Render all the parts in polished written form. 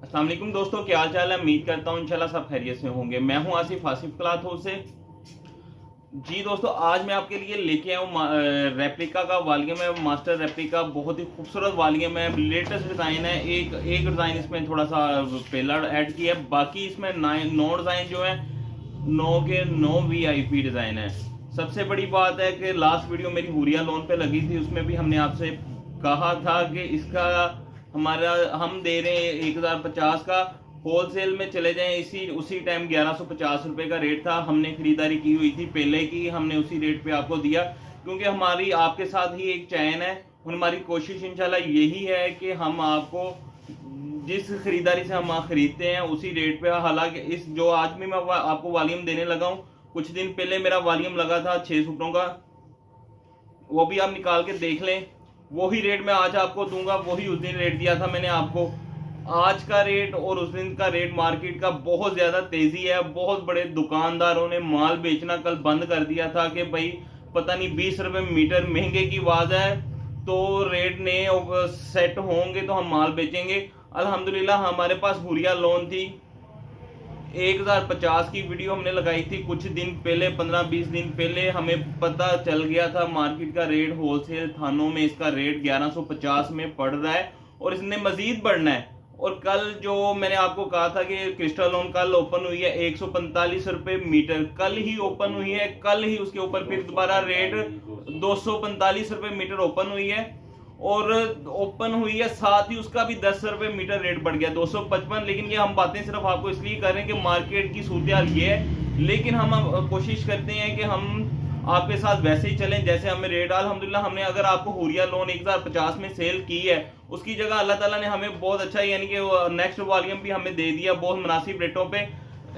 अस्सलाम वालेकुम दोस्तों, क्या हाल चाल है। उम्मीद करता हूँ इंशाल्लाह सब खैरियत से होंगे। मैं हूँ आसिफ क्लॉथ हाउस से। जी दोस्तों, आज मैं आपके लिए लेके आया हूँ रेप्लिका का वॉल्यूम है, मास्टर रेप्लिका। बहुत ही खूबसूरत वॉल्यूम है, लेटेस्ट डिज़ाइन है। एक एक डिज़ाइन इसमें थोड़ा सा पिलर ऐड किया है, बाकी इसमें 9 डिज़ाइन जो है 9 के 9 VIP डिज़ाइन है। सबसे बड़ी बात है कि लास्ट वीडियो मेरी हुरिया लोन पे लगी थी, उसमें भी हमने आपसे कहा था कि इसका हमारा हम दे रहे हैं 1050 का, होलसेल में चले जाएं इसी उसी टाइम 1150 रुपए का रेट था। हमने खरीदारी की हुई थी पहले की, हमने उसी रेट पे आपको दिया क्योंकि हमारी आपके साथ ही एक चैन है। हमारी कोशिश इंशाल्लाह यही है कि हम आपको जिस खरीदारी से हम खरीदते हैं उसी रेट पे, हालांकि इस जो आज भी मैं आपको वॉल्यूम देने लगा हूँ, कुछ दिन पहले मेरा वॉल्यूम लगा था 6 सूटों का, वो भी आप निकाल के देख लें। वही रेट मैं आज आपको दूंगा, वही उस दिन रेट दिया था मैंने आपको। आज का रेट और उस दिन का रेट मार्केट का बहुत ज्यादा तेजी है। बहुत बड़े दुकानदारों ने माल बेचना कल बंद कर दिया था कि भाई पता नहीं 20 रुपए मीटर महंगे की आवाज है, तो रेट ने सेट होंगे तो हम माल बेचेंगे। अल्हम्दुलिल्लाह हमारे पास हुरिया लोन थी। 1050 की वीडियो हमने लगाई थी कुछ दिन पहले, 15-20 दिन पहले। हमें पता चल गया था मार्केट का रेट, होलसेल थानों में इसका रेट 1150 में पड़ रहा है और इसने मजीद बढ़ना है। और कल जो मैंने आपको कहा था कि क्रिस्टल लोन कल ओपन हुई है 145 रुपए मीटर, कल ही ओपन हुई है। कल ही उसके ऊपर फिर दोबारा रेट 245 रुपए मीटर ओपन हुई है और ओपन हुई है, साथ ही उसका भी 10 रुपए मीटर रेट बढ़ गया 255। लेकिन ये हम बातें सिर्फ आपको इसलिए कर रहे हैं कि मार्केट की सूरत ये है, लेकिन हम कोशिश करते हैं कि हम आपके साथ वैसे ही चलें जैसे हमें रेट। अल्हम्दुलिल्लाह हमने अगर आपको हुरिया लोन 1050 में सेल की है, उसकी जगह अल्लाह ताला ने हमें बहुत अच्छा यानी कि नेक्स्ट वॉल्यूम भी हमें दे दिया बहुत मुनासिब रेटों पे।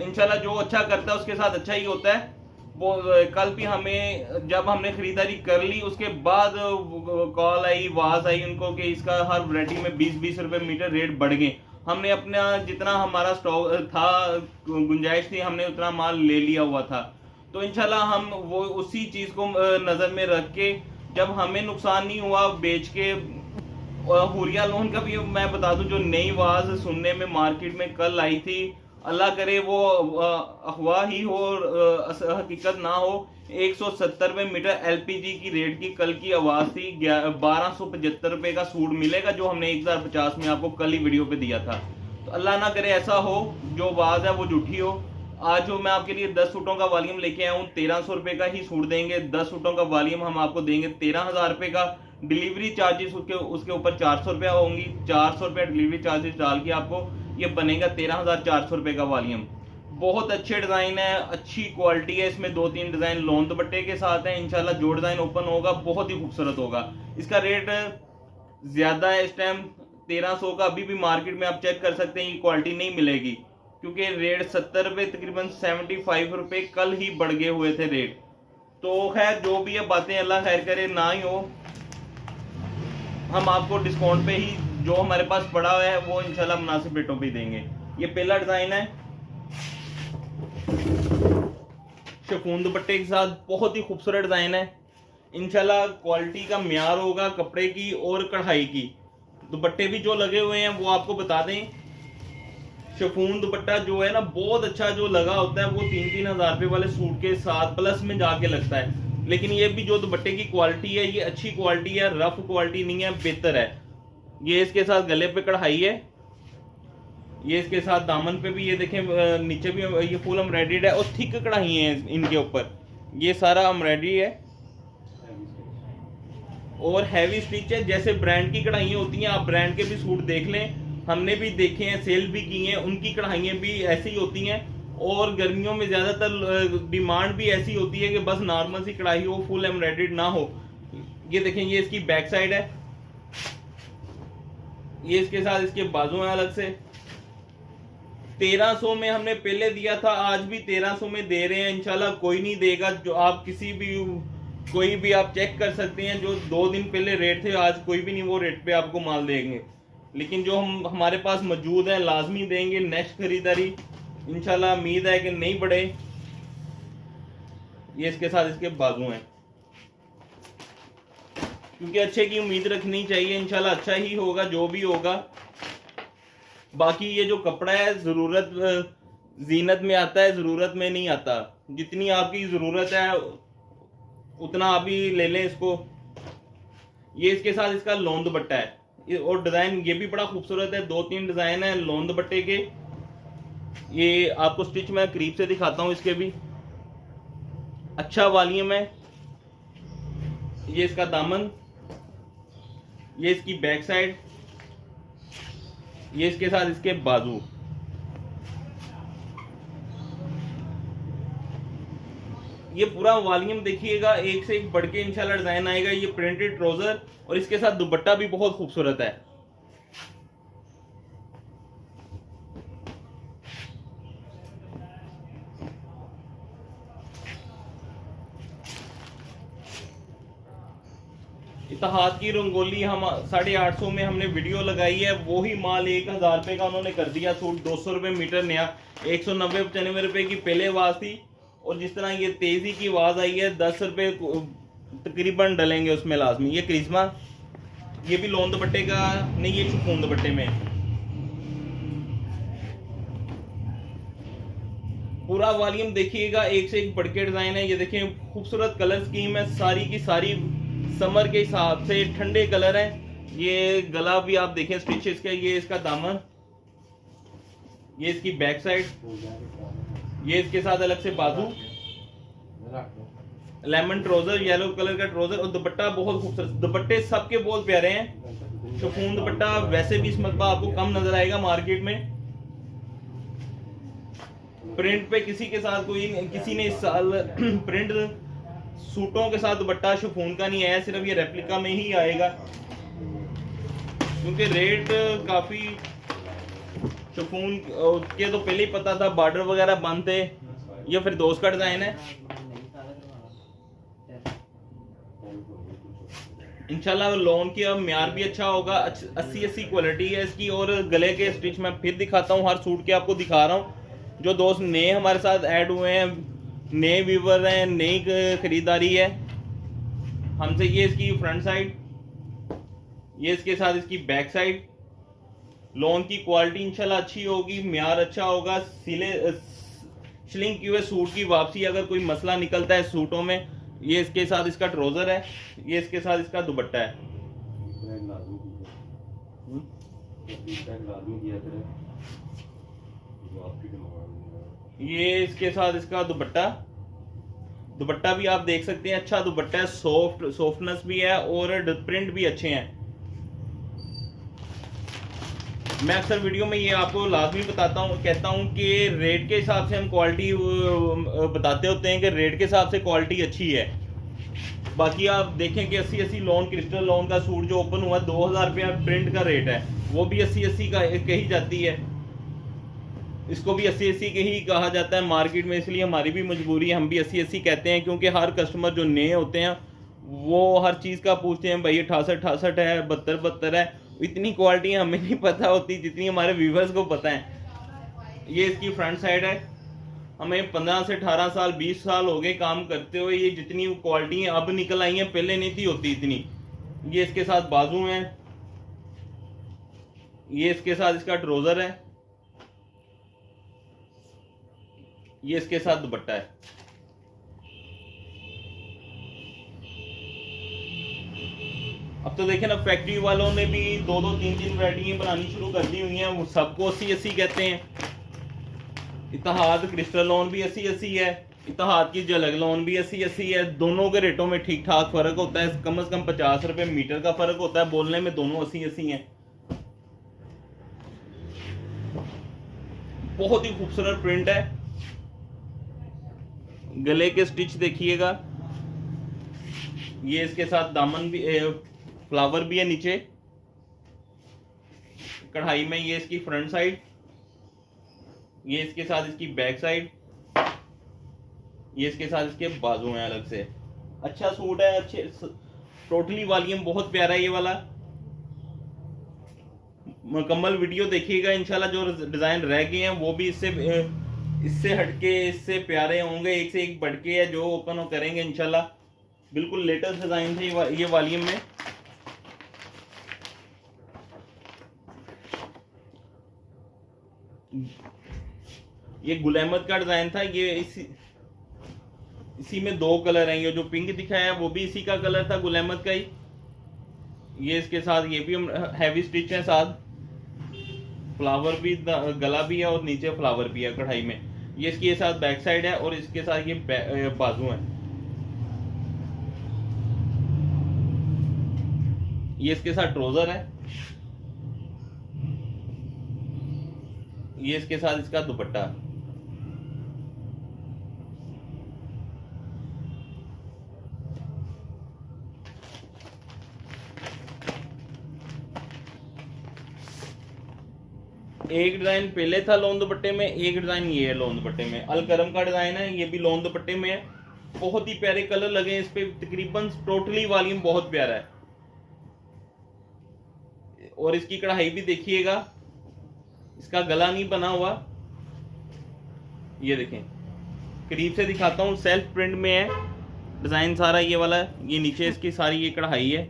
इंशाल्लाह जो अच्छा करता है उसके साथ अच्छा ही होता है। वो कल भी हमें जब हमने खरीदारी कर ली उसके बाद कॉल आई, आवाज आई उनको कि इसका हर वैरायटी में 20-20 रुपए मीटर रेट बढ़ गए। हमने अपना जितना हमारा स्टॉक था, गुंजाइश थी, हमने उतना माल ले लिया हुआ था। तो इंशाल्लाह हम वो उसी चीज को नजर में रख के, जब हमें नुकसान नहीं हुआ बेच के। हुरिया लोन का भी मैं बता दूं, जो नई आवाज सुनने में मार्केट में कल आई थी, अल्लाह करे वो अफवाह ही हो और हकीकत ना हो। 170 रुपए मीटर LPG की रेट की कल की आवाज थी। 1275 रुपए का सूट मिलेगा जो हमने 1050 में आपको कल ही वीडियो पे दिया था। तो अल्लाह ना करे ऐसा हो, जो आवाज है वो झूठी हो। आज जो मैं आपके लिए 10 सूटों का वॉल्यूम लेके आया हूँ, 1300 रुपए का ही सूट देंगे। 10 सूटों का वॉल्यूम हम आपको देंगे 13,000 रुपए का। डिलीवरी चार्जेस उसके ऊपर 400 रुपया होंगी। 400 रुपया डिलीवरी चार्जेस डाल के आपको ये बनेगा 13,400 रुपए का वॉल्यूम। बहुत अच्छे डिजाइन है, अच्छी क्वालिटी है। इसमें 2-3 डिजाइन लोन दुपट्टे के साथ है। इंशाल्लाह जो डिजाइन ओपन होगा बहुत ही खूबसूरत होगा। इसका रेट ज्यादा है इस टाइम 1300 का, अभी भी मार्केट में आप चेक कर सकते हैं, ये क्वालिटी नहीं मिलेगी क्योंकि रेट 70 रुपए तकरीबन 75 रुपए कल ही बढ़ गए हुए थे रेट। तो खैर जो भी है बातें अल्लाह खैर करे ना ही हो, हम आपको डिस्काउंट पे ही जो हमारे पास पड़ा हुआ है वो इंशाल्लाह मुनासिब रेटों पे देंगे। ये पहला डिजाइन है शिफॉन दुपट्टे के साथ, बहुत ही खूबसूरत डिजाइन है। इंशाल्लाह क्वालिटी का म्यार होगा कपड़े की और कढ़ाई की। दुपट्टे भी जो लगे हुए हैं वो आपको बता दें, शिफॉन दुपट्टा जो है ना बहुत अच्छा जो लगा होता है वो 3-3 हजार रुपए वाले सूट के साथ प्लस में जाके लगता है। लेकिन ये भी जो दुपट्टे की क्वालिटी है ये अच्छी क्वालिटी है, रफ क्वालिटी नहीं है, बेहतर है। ये इसके साथ गले पे कढ़ाई है, ये इसके साथ दामन पे भी, ये देखें नीचे भी ये फुल एम्ब्रॉयडर्ड है और थिक कढ़ाई है इनके ऊपर। ये सारा एम्ब्रॉयडरी है और हैवी स्टिच है। जैसे ब्रांड की कढ़ाइयाँ होती हैं, आप ब्रांड के भी सूट देख लें, हमने भी देखे हैं, सेल भी की हैं, उनकी कढ़ाइयाँ भी ऐसी ही होती हैं। और गर्मियों में ज्यादातर डिमांड भी ऐसी होती है कि बस नॉर्मल सी कढ़ाई हो, फुल एम्ब्रॉयडर्ड ना हो। ये देखें ये इसकी बैक साइड है, ये इसके साथ इसके बाजू हैं अलग से। 1300 में हमने पहले दिया था, आज भी 1300 में दे रहे हैं। इंशाल्लाह कोई नहीं देगा, जो आप कोई भी आप चेक कर सकते हैं, जो 2 दिन पहले रेट थे आज कोई भी नहीं वो रेट पे आपको माल देंगे। लेकिन जो हमारे पास मौजूद है लाजमी देंगे। नेक्स्ट खरीदारी इंशाल्लाह उम्मीद है कि नहीं बढ़े। ये इसके साथ इसके बाजू हैं, क्योंकि अच्छे की उम्मीद रखनी चाहिए। इंशाल्लाह अच्छा ही होगा जो भी होगा। बाकी ये जो कपड़ा है जरूरत जीनत में आता है, जरूरत में नहीं आता। जितनी आपकी जरूरत है उतना आप ही ले लें इसको। ये इसके साथ इसका लोन दुपट्टा है और डिजाइन ये भी बड़ा खूबसूरत है। 2-3 डिजाइन है लोन दुपट्टे के। ये आपको स्टिच मैं करीब से दिखाता हूं इसके भी। अच्छा वॉल्यूम है। ये इसका दामन, ये इसकी बैक साइड, ये इसके साथ इसके बाजू। ये पूरा वॉल्यूम देखिएगा, एक से एक बढ़ के इंशाल्लाह डिजाइन आएगा। ये प्रिंटेड ट्राउजर और इसके साथ दुपट्टा भी बहुत खूबसूरत है। इत्तेहाद की रंगोली हम 850 में हमने वीडियो लगाई है, वो ही माल 1000 रुपए का उन्होंने कर दिया सूट। 200 रुपए मीटर नया, 190-95 रुपए की पहले आवाज थी। और जिस तरह ये तेजी की आवाज आई है 10 रुपए तकरीबन डलेंगे उसमें लाजमी। ये करिश्मा, ये भी लोन दुपट्टे का नहीं, ये शिफॉन दुपट्टे में। पूरा वॉल्यूम देखिएगा, एक से एक बढ़ के डिजाइन है। ये देखिए खूबसूरत कलर स्कीम है, सारी की सारी समर के हिसाब से ठंडे कलर हैं। ये गला भी आप देखें स्टिचेस का। ये इसका दामन, ये इसकी बैक साइड, ये इसके साथ अलग से बाजू, लेमन ट्राउजर, येलो कलर का ट्राउजर और दुपट्टा बहुत खूबसूरत। दुपट्टे सबके बहुत प्यारे हैं। शिफॉन दुपट्टा वैसे भी इस मरतबा आपको कम नजर आएगा मार्केट में। प्रिंट पे किसी के साथ किसी ने इस साल प्रिंट सूटों के साथ दुपट्टा शिफॉन का नहीं आया, सिर्फ ये रेप्लिका में ही आएगा। क्योंकि रेट काफी शिफॉन के तो पहले ही पता था, बॉर्डर वगैरह बंद थे। ये फिर दोस्त का डिजाइन है। इंशाल्लाह लोन की अब म्यार भी अच्छा होगा। 80-80 क्वालिटी है इसकी। और गले के स्टिच मैं फिर दिखाता हूँ, हर सूट के आपको दिखा रहा हूँ। जो दोस्त नए हमारे साथ ऐड हुए हैं, नए व्यूवर हैं, नई खरीदारी है हमसे। ये इसकी फ्रंट साइड, ये इसके साथ इसकी बैक साइड। लोन की क्वालिटी इंशाल्लाह अच्छी होगी, म्यार अच्छा होगा। सिलिंग किए हुए सूट की वापसी अगर कोई मसला निकलता है सूटों में। ये इसके साथ इसका ट्राउजर है, ये इसके साथ इसका दुपट्टा है। ये इसके साथ इसका दुपट्टा। दुपट्टा भी आप देख सकते हैं, अच्छा दुपट्टा है, सॉफ्टनेस भी है और प्रिंट भी अच्छे हैं। मैं अक्सर वीडियो में ये आपको लाजमी बताता हूँ, कहता हूँ कि रेट के हिसाब से हम क्वालिटी बताते होते हैं कि रेट के हिसाब से क्वालिटी अच्छी है। बाकी आप देखें कि 80-80 लोन, क्रिस्टल लोन का सूट जो ओपन हुआ 2000 रुपया प्रिंट का रेट है, वो भी 80-80 का कही जाती है। इसको भी 80-80 के ही कहा जाता है मार्केट में। इसलिए हमारी भी मजबूरी है, हम भी 80-80 कहते हैं। क्योंकि हर कस्टमर जो नए होते हैं वो हर चीज़ का पूछते हैं, भाई 68-68 है, 72-72 है। इतनी क्वालिटी हमें नहीं पता होती जितनी हमारे व्यूवर्स को पता है। ये इसकी फ्रंट साइड है। हमें 15 से 18 साल 20 साल हो गए काम करते हुए। ये जितनी क्वालिटी अब निकल आई हैं, पहले नहीं थी होती इतनी। ये इसके साथ बाजू हैं, ये इसके साथ इसका ट्राउजर है, ये इसके साथ दुपट्टा है। अब तो देखें ना, फैक्ट्री वालों ने भी 2-2, 3-3 वैरायटी बनानी शुरू कर दी हुई हैं। वो सबको 80-80 कहते हैं। इत्तेहाद क्रिस्टल लोन भी 80-80 है, इत्तेहाद की झलक लोन भी 80-80 है। दोनों के रेटों में ठीक ठाक फर्क होता है, कम से कम 50 रुपए मीटर का फर्क होता है। बोलने में दोनों 80-80 हैं। बहुत ही खूबसूरत प्रिंट है। गले के स्टिच देखिएगा। ये इसके साथ दामन भी, फ्लावर भी है नीचे कढ़ाई में। ये इसकी फ्रंट साइड, ये इसके साथ इसकी बैक साइड, ये इसके साथ इसके बाजू हैं अलग से। अच्छा सूट है, अच्छे टोटली वॉल्यूम बहुत प्यारा है ये वाला। मुकम्मल वीडियो देखिएगा, इंशाल्लाह जो डिजाइन रह गए हैं वो भी इससे हटके, इससे प्यारे होंगे। एक से एक बढ़के है जो ओपन करेंगे इंशाल्लाह। बिल्कुल लेटेस्ट डिजाइन थे ये वॉल्यूम में। ये गुल अहमद का डिजाइन था। ये इसी में दो कलर हैं, ये जो पिंक दिखाया है वो भी इसी का कलर था, गुल अहमद का ही। ये इसके साथ ये भी हैवी स्टिच है, साथ फ्लावर भी, गला भी है और नीचे फ्लावर भी है कढ़ाई में। ये इसकी साथ बैक साइड है और इसके साथ ये बाजू है। ये इसके साथ ट्राउजर है, ये इसके साथ इसका दुपट्टा। एक डिजाइन पहले था लोन दुपट्टे में, एक डिजाइन ये है लोन दुपट्टे में। अलकरम का डिजाइन है, ये भी लोन दुपट्टे में है। बहुत ही प्यारे कलर लगे इस पे, तकरीबन टोटली वॉल्यूम बहुत प्यारा है। और इसकी कढ़ाई भी देखिएगा, इसका गला नहीं बना हुआ, ये देखें करीब से दिखाता हूँ। सेल्फ प्रिंट में है डिजाइन सारा ये वाला। ये नीचे इसकी सारी ये कढ़ाई है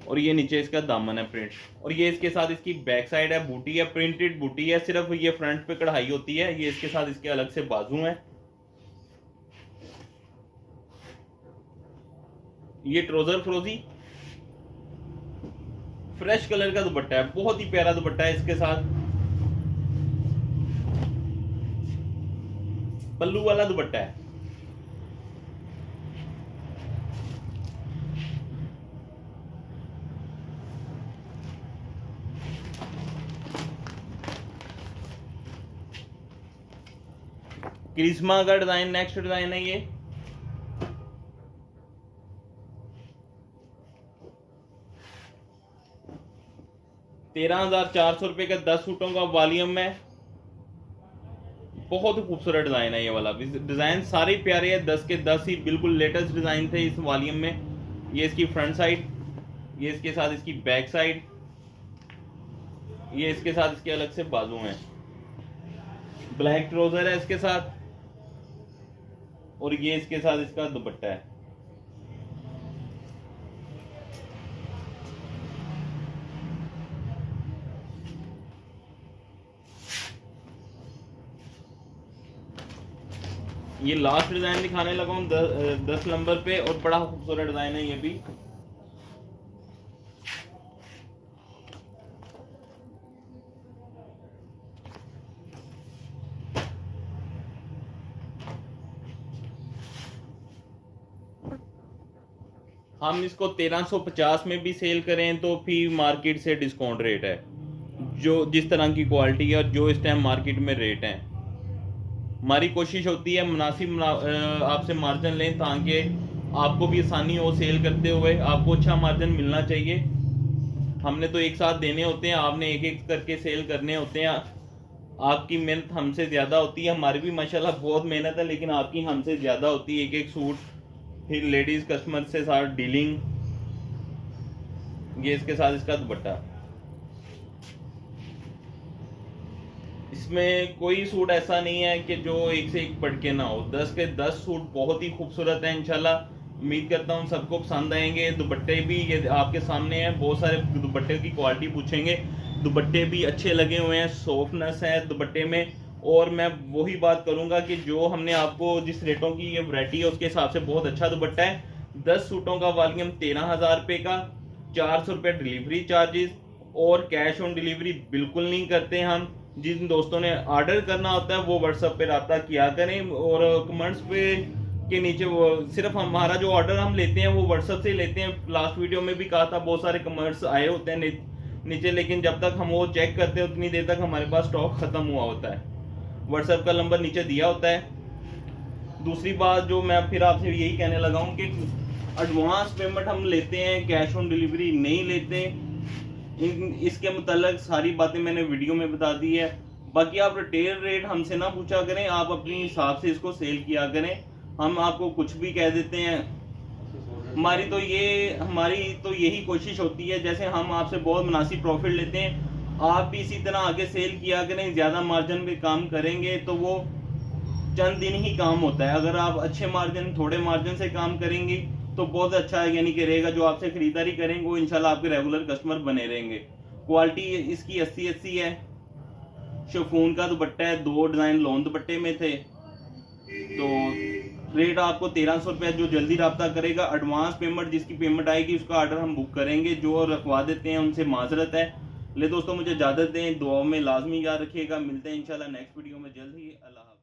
और ये नीचे इसका दामन है प्रिंट। और ये इसके साथ इसकी बैक साइड है, बूटी है, प्रिंटेड बूटी है। सिर्फ ये फ्रंट पे कढ़ाई होती है। ये इसके साथ इसके अलग से बाजू है। ये ट्राउजर फ्रोजी फ्रेश कलर का दुपट्टा है, बहुत ही प्यारा दुपट्टा है। इसके साथ पल्लू वाला दुपट्टा है। क्रिस्मा का डिजाइन नेक्स्ट डिजाइन है। ये 13,400 रुपए का 10 सूटों का वॉल्यूम में। बहुत ही खूबसूरत डिजाइन है ये वाला। डिजाइन सारे प्यारे हैं, 10 के 10 ही बिल्कुल लेटेस्ट डिजाइन थे इस वॉल्यूम में। ये इसकी फ्रंट साइड, ये इसके साथ इसकी बैक साइड, ये इसके साथ इसके अलग से बाजू हैं। ब्लैक ट्राउजर है इसके साथ और ये इसके साथ इसका दुपट्टा है। ये लास्ट डिजाइन दिखाने लगा हूं 10 नंबर पे और बड़ा खूबसूरत डिजाइन है ये भी। हम इसको 1350 में भी सेल करें तो भी मार्केट से डिस्काउंट रेट है, जो जिस तरह की क्वालिटी है और जो इस टाइम मार्केट में रेट है। हमारी कोशिश होती है मुनासिब आपसे मार्जिन लें ताकि आपको भी आसानी हो सेल करते हुए, आपको अच्छा मार्जिन मिलना चाहिए। हमने तो एक साथ देने होते हैं, आपने एक एक करके सेल करने होते हैं। आपकी मेहनत हमसे ज़्यादा होती है, हमारी भी माशाल्लाह बहुत मेहनत है, लेकिन आपकी हमसे ज़्यादा होती है। एक एक सूट, फिर लेडीज़ कस्टमर से साथ डीलिंग। ये इसके साथ इसका दुपट्टा। इसमें कोई सूट ऐसा नहीं है कि जो एक से एक बढ़ के ना हो। 10 के 10 सूट बहुत ही खूबसूरत है। इंशाल्लाह उम्मीद करता हूँ सबको पसंद आएंगे। दुपट्टे भी ये आपके सामने हैं, बहुत सारे दुपट्टे की क्वालिटी पूछेंगे। दुपट्टे भी अच्छे लगे हुए हैं, सॉफ्टनेस है दुपट्टे में। और मैं वही बात करूंगा कि जो हमने आपको जिस रेटों की ये वैरायटी है उसके हिसाब से बहुत अच्छा दुपट्टा है। 10 सूटों का वॉल्यूम 13,000 रुपये का, 400 रुपये डिलीवरी चार्जेस और कैश ऑन डिलीवरी बिल्कुल नहीं करते हम। जिन दोस्तों ने ऑर्डर करना होता है वो व्हाट्सएप पे रब्ता किया करें और कमेंट्स पे के नीचे वो सिर्फ हमारा जो ऑर्डर हम लेते हैं वो व्हाट्सएप से लेते हैं। लास्ट वीडियो में भी कहा था, बहुत सारे कमेंट्स आए होते हैं नीचे, लेकिन जब तक हम वो चेक करते हैं उतनी देर तक हमारे पास स्टॉक खत्म हुआ होता है। व्हाट्सएप का नंबर नीचे दिया होता है। दूसरी बात जो मैं फिर आपसे यही कहने लगा हूँ कि एडवांस पेमेंट हम लेते हैं, कैश ऑन डिलीवरी नहीं लेते। इसके मुताल्लिक सारी बातें मैंने वीडियो में बता दी है। बाकी आप रिटेल रेट हमसे ना पूछा करें, आप अपने हिसाब से इसको सेल किया करें। हम आपको कुछ भी कह देते हैं। हमारी तो यही कोशिश होती है, जैसे हम आपसे बहुत मुनासिब प्रॉफिट लेते हैं, आप भी इसी तरह आगे सेल किया करें। ज़्यादा मार्जिन पे काम करेंगे तो वो चंद दिन ही काम होता है। अगर आप अच्छे मार्जिन, थोड़े मार्जिन से काम करेंगे तो बहुत अच्छा है, यानी कि रहेगा। जो आपसे खरीदारी करेंगे वो इंशाल्लाह आपके रेगुलर कस्टमर बने रहेंगे। क्वालिटी इसकी 80-80 है। शिफॉन का दुपट्टा है, 2 डिज़ाइन लॉन दुपट्टे में थे। तो रेट आपको 1300 रुपया। जो जल्दी रब्ता करेगा, एडवांस पेमेंट जिसकी पेमेंट आएगी उसका ऑर्डर हम बुक करेंगे, जो रखवा देते हैं उनसे माजरत है। ले दोस्तों मुझे इजाज़त दें, दुआओं में लाजमी याद रखिएगा। मिलते हैं इंशाल्लाह नेक्स्ट वीडियो में जल्द ही। अल्लाह हाफ़िज़।